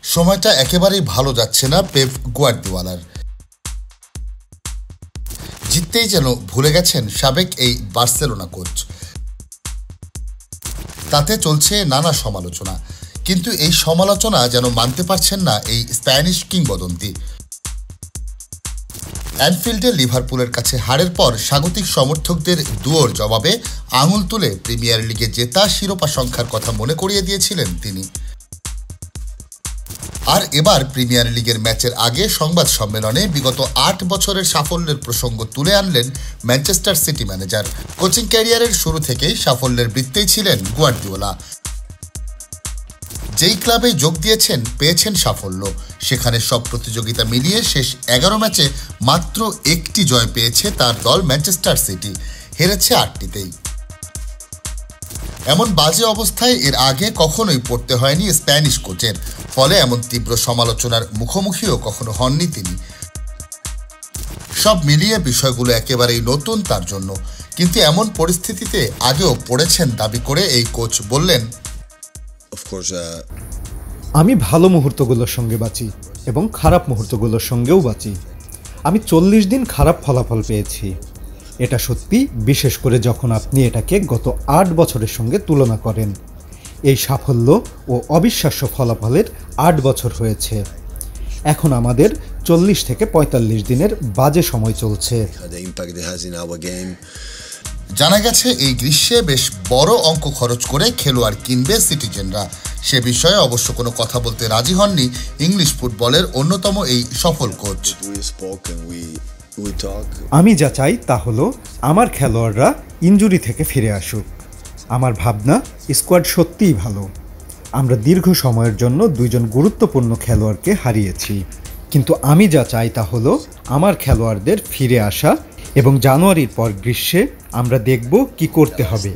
সময়টা একেবারেই ভালো যাচ্ছে না পেপ গুয়ার্দিওলার। জিততেই যেন ভুলে গেছেন সাবেক এই বার্সেলোনা কোচ। তাতে চলছে নানা সমালোচনা, কিন্তু এই সমালোচনা যেন মানতে পারছেন না এই স্প্যানিশ কিংবদন্তি। অ্যানফিল্ডে লিভারপুলের কাছে হারের পর স্বাগতিক সমর্থকদের দুয়োর জবাবে আঙুল তুলে প্রিমিয়ার লিগে জেতা শিরোপা সংখ্যার কথা মনে করিয়ে দিয়েছিলেন তিনি। আর এবার প্রিমিয়ার লিগের ম্যাচের আগে সংবাদ সম্মেলনে বিগত ৮ বছরের সাফল্যের প্রসঙ্গ তুলে আনলেন ম্যানচেস্টার সিটি ম্যানেজার। কোচিং ক্যারিয়ারের শুরু থেকেই সাফল্যের বৃত্তেই ছিলেন গুয়ার্দিওলা। যেই ক্লাবে যোগ দিয়েছেন পেয়েছেন সাফল্য। সেখানে সব প্রতিযোগিতা মিলিয়ে শেষ ১১ ম্যাচে মাত্র একটি জয় পেয়েছে তার দল ম্যানচেস্টার সিটি, হেরেছে ৮টিতেই। এমন বাজে অবস্থায় এর আগে কখনোই পড়তে হয়নি স্প্যানিশ কোচের, ফলে এমন তীব্র সমালোচনার মুখোমুখিও কখনো হননি তিনি। সব মিলিয়ে বিষয়গুলো একেবারেই নতুন তার জন্য, কিন্তু এমন পরিস্থিতিতে আগেও পড়েছেন দাবি করে এই কোচ বললেন, আমি ভালো মুহূর্তগুলোর সঙ্গে বাঁচি এবং খারাপ মুহূর্তগুলোর সঙ্গেও বাঁচি। আমি ৪০ দিন খারাপ ফলাফল পেয়েছি, এটা সত্যি, বিশেষ করে যখন আপনি এটাকে গত ৮ বছরের সঙ্গে তুলনা করেন। এই সাফল্য ও অবিশ্বাস্য ফলাফলের ৮ বছর হয়েছে। এখন আমাদের ৪০ থেকে ৪৫ দিনের বাজে সময় চলছে। জানা গেছে এই গ্রীষ্মে বেশ বড় অঙ্ক খরচ করে খেলোয়াড় কিনবে সিটিজেনরা। সে বিষয়ে অবশ্য কোনো কথা বলতে রাজি হননি ইংলিশ ফুটবলের অন্যতম এই সফল কোচ। আমি যা চাই তা হলো আমার খেলোয়াড়রা ইনজুরি থেকে ফিরে আসুক। আমার ভাবনা, স্কোয়াড সত্যিই ভালো। আমরা দীর্ঘ সময়ের জন্য ২ জন গুরুত্বপূর্ণ খেলোয়াড়কে হারিয়েছি, কিন্তু আমি যা চাই তা হলো আমার খেলোয়াড়দের ফিরে আসা এবং জানুয়ারির পর গ্রীষ্মে আমরা দেখব কি করতে হবে।